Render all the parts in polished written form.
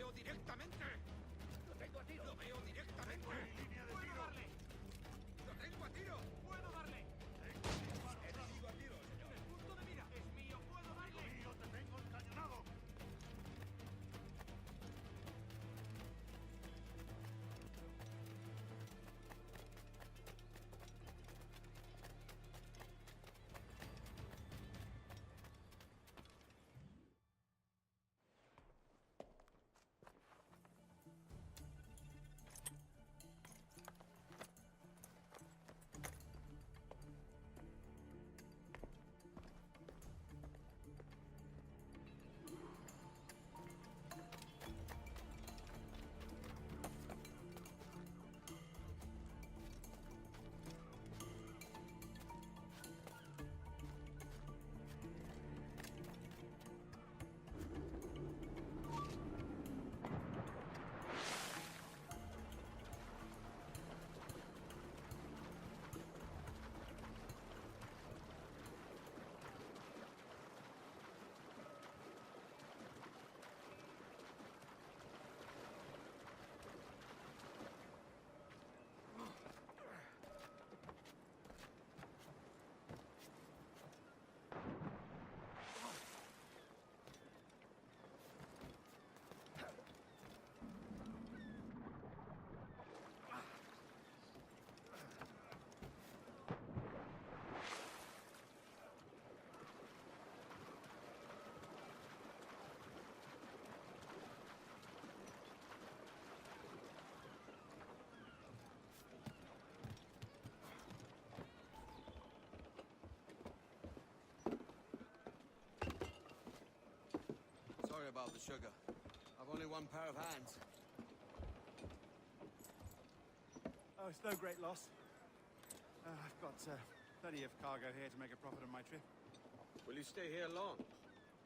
veo directamente! ¡Lo tengo a tiro! ¡Lo veo directamente! ¡Puedo darle! ¡Lo tengo a tiro! ¡Puedo darle! ¡Enemigo a tiro, señor! ¡El punto de mira! ¡Es mío! ¡Puedo darle! ¡Mío, te tengo encañonado! Sorry about the sugar. I've only one pair of hands. Oh, it's no great loss. I've got plenty of cargo here to make a profit on my trip. Will you stay here long?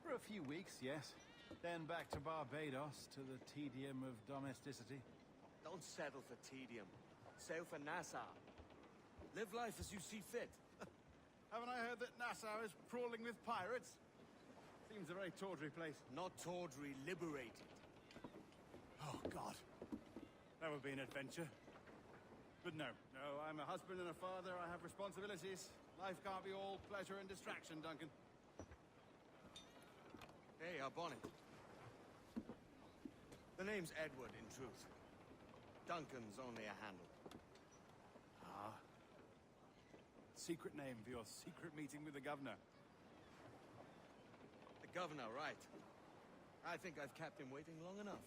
For a few weeks, yes. Then back to Barbados, to the tedium of domesticity. Don't settle for tedium. Sail for Nassau. Live life as you see fit. Haven't I heard that Nassau is crawling with pirates? Seems a very tawdry place. Not tawdry, liberated. Oh, God. That would be an adventure. But no, I'm a husband and a father. I have responsibilities. Life can't be all pleasure and distraction, Duncan. Hey, our bonnet. The name's Edward, in truth. Duncan's only a handle. Ah. Secret name for your secret meeting with the governor. The governor, right. I think I've kept him waiting long enough.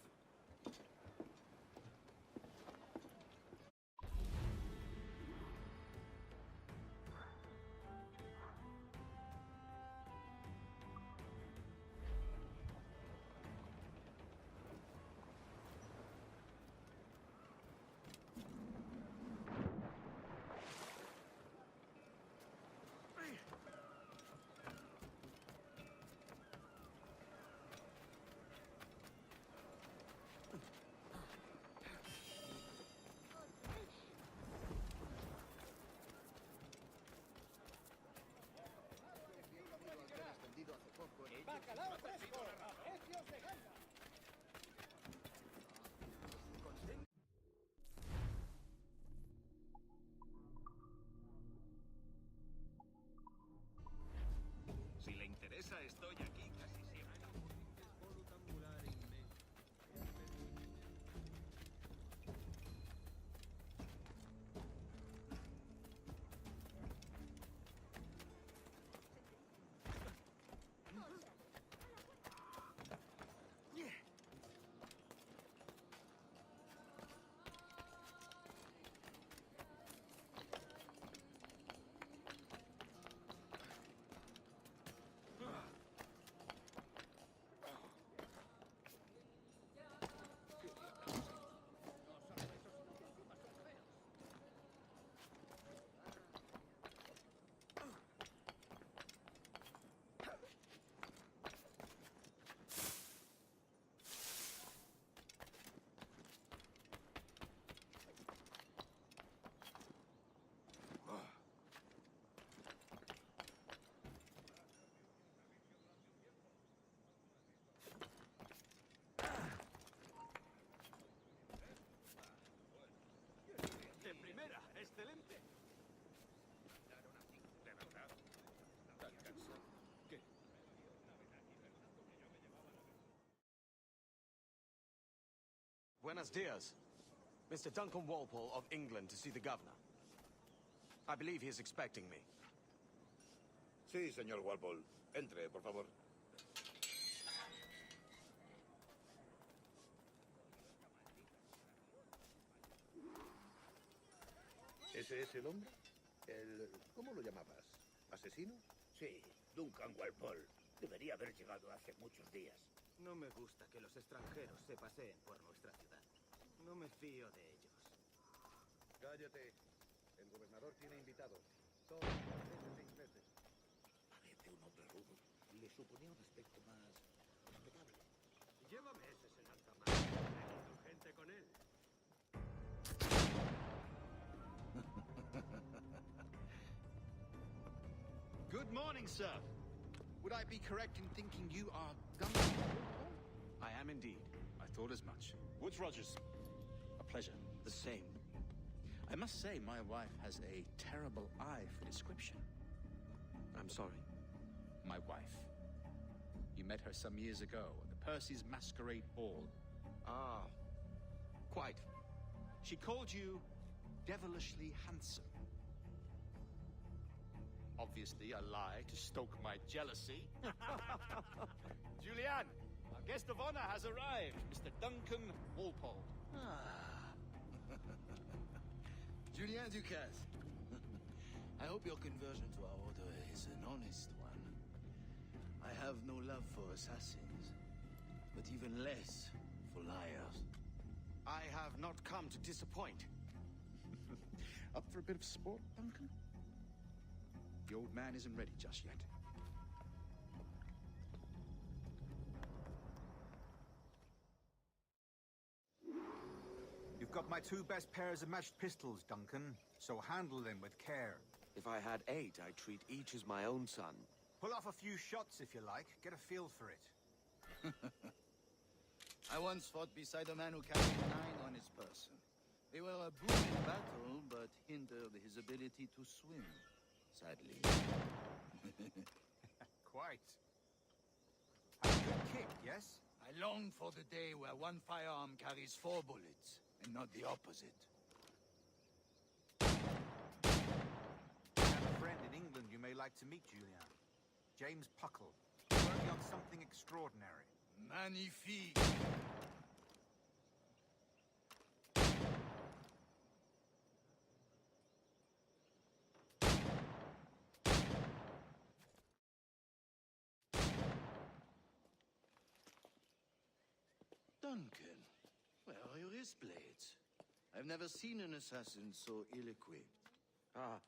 Buenos dias. Mr. Duncan Walpole of England to see the governor. I believe he is expecting me. Sí, señor Walpole. Entre, por favor. ¿Ese es el hombre? ¿Cómo lo llamabas? ¿Asesino? Sí, Duncan Walpole. Debería haber llegado hace muchos días. No me gusta que los extranjeros se paseen por nuestra ciudad. No me fío de ellos. Cállate. El gobernador tiene invitados. Todos franceses e ingleses. Parece un hombre rudo. Le suponía un aspecto más respetable. Llévame ese en alta mar. Tengo gente con él. Good morning, sir. Would I be correct in thinking you are Duncan? I am indeed. I thought as much. Woods Rogers. A pleasure. The same. I must say, my wife has a terrible eye for description. I'm sorry. My wife. You met her some years ago at the Percy's Masquerade Ball. Ah, quite. She called you devilishly handsome. Obviously a lie to stoke my jealousy. Julianne, our guest of honor has arrived, Mr. Duncan Walpole. Julien Ducasse. I hope your conversion to our order is an honest one. I have no love for assassins, but even less for liars. I have not come to disappoint. Up for a bit of sport, Duncan? The old man isn't ready just yet. You've got my two best pairs of matched pistols, Duncan, so handle them with care. If I had 8, I'd treat each as my own son. Pull off a few shots if you like, get a feel for it. I once fought beside a man who carried 9 on his person. They were a boon in battle, but hindered his ability to swim, sadly. Quite. Have a good kick, yes? I long for the day where one firearm carries 4 bullets, and not the opposite. I have a friend in England you may like to meet, Julian. James Puckle. Working on something extraordinary. Magnifique! Duncan, where are your wrist blades? I've never seen an assassin so ill-equipped. Ah,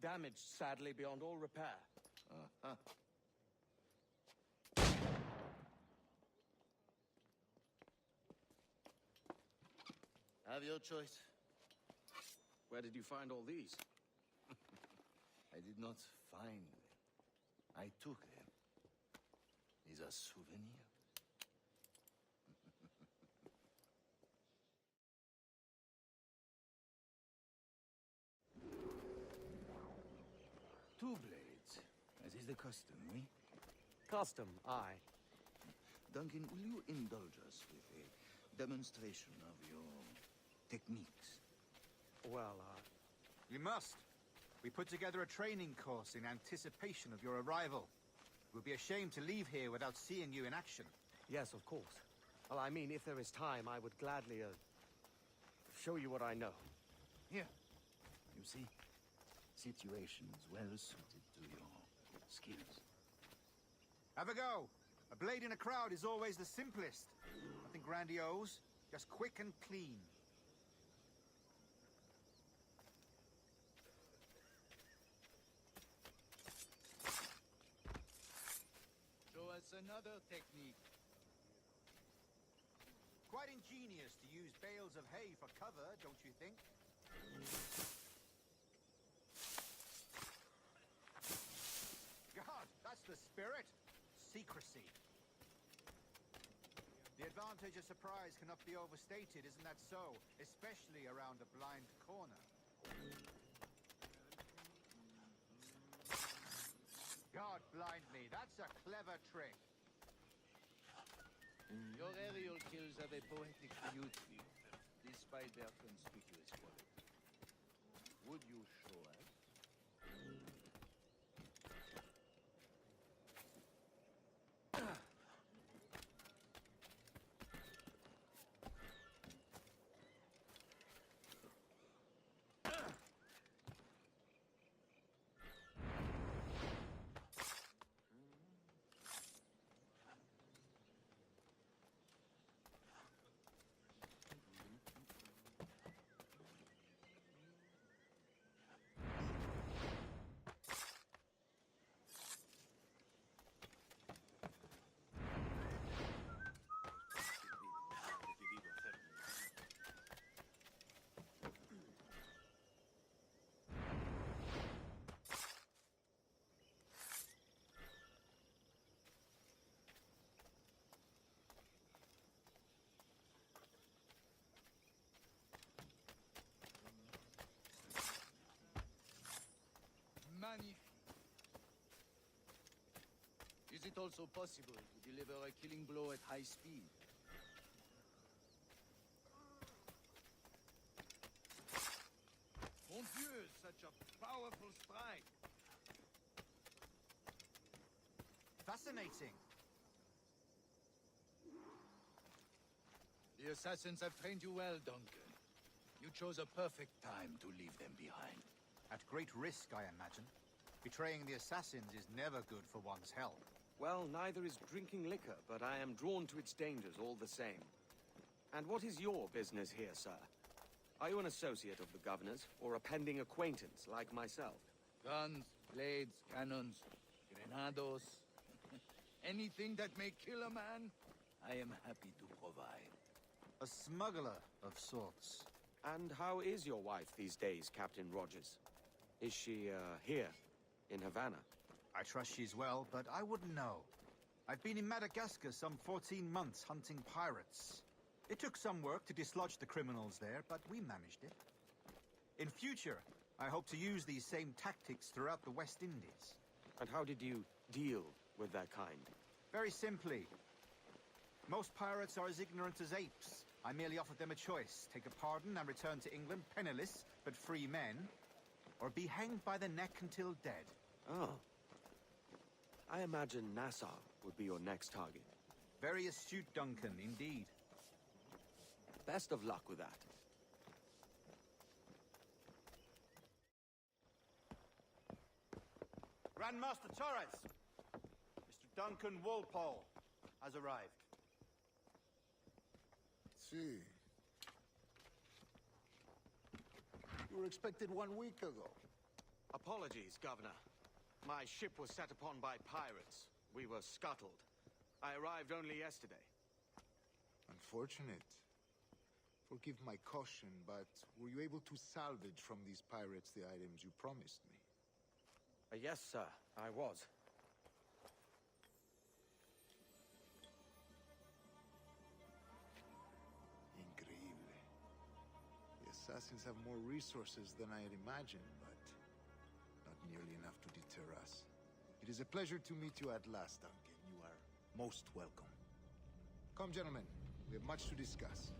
damaged sadly beyond all repair. Uh-huh. Have your choice. Where did you find all these? I did not find them. I took them. These are souvenirs. Two blades, as is the custom, oui? Custom, aye. Duncan, will you indulge us with a demonstration of your techniques? Well, You must. We put together a training course in anticipation of your arrival. It would be a shame to leave here without seeing you in action. yes, of course. Well, I mean, if there is time, I would gladly, show you what I know. Here. You see? Situations well suited to your skills. Have a go. A blade in a crowd is always the simplest. Nothing grandiose, just quick and clean. Show us another technique. Quite ingenious to use bales of hay for cover, don't you think? God, that's the spirit. Secrecy. The advantage of surprise cannot be overstated, isn't that so? Especially around a blind corner. God blind me, that's a clever trick. Your aerial kills have a poetic beauty. despite their conspicuous quality. Would you show us? Magnifique. Is it also possible to deliver a killing blow at high speed? Mon Dieu, such a powerful strike. Fascinating. The assassins have trained you well, Duncan. You chose a perfect time to leave them behind. At great risk, I imagine. Betraying the assassins is never good for one's health. Well, neither is drinking liquor, but I am drawn to its dangers all the same. And what is your business here, sir? Are you an associate of the governor's, or a pending acquaintance like myself? Guns, blades, cannons, grenados. Anything that may kill a man, I am happy to provide. A smuggler of sorts. And how is your wife these days, Captain Rogers? Is she, here, in Havana? I trust she's well, but I wouldn't know. I've been in Madagascar some 14 months hunting pirates. It took some work to dislodge the criminals there, but we managed it. In future, I hope to use these same tactics throughout the West Indies. And how did you deal with that kind? Very simply. Most pirates are as ignorant as apes. I merely offered them a choice. Take a pardon and return to England penniless, but free men. Or be hanged by the neck until dead. Oh. I imagine Nassau would be your next target. Very astute, Duncan, indeed. Best of luck with that. Grandmaster Torres! Mr. Duncan Walpole has arrived. See. You were expected 1 week ago. Apologies, Governor. My ship was set upon by pirates. We were scuttled. I arrived only yesterday. Unfortunate. Forgive my caution, but were you able to salvage from these pirates the items you promised me? Yes, sir, I was. Increíble. The assassins have more resources than I had imagined, but not nearly enough to deter us. It is a pleasure to meet you at last, Duncan. You are most welcome. Come, gentlemen. We have much to discuss.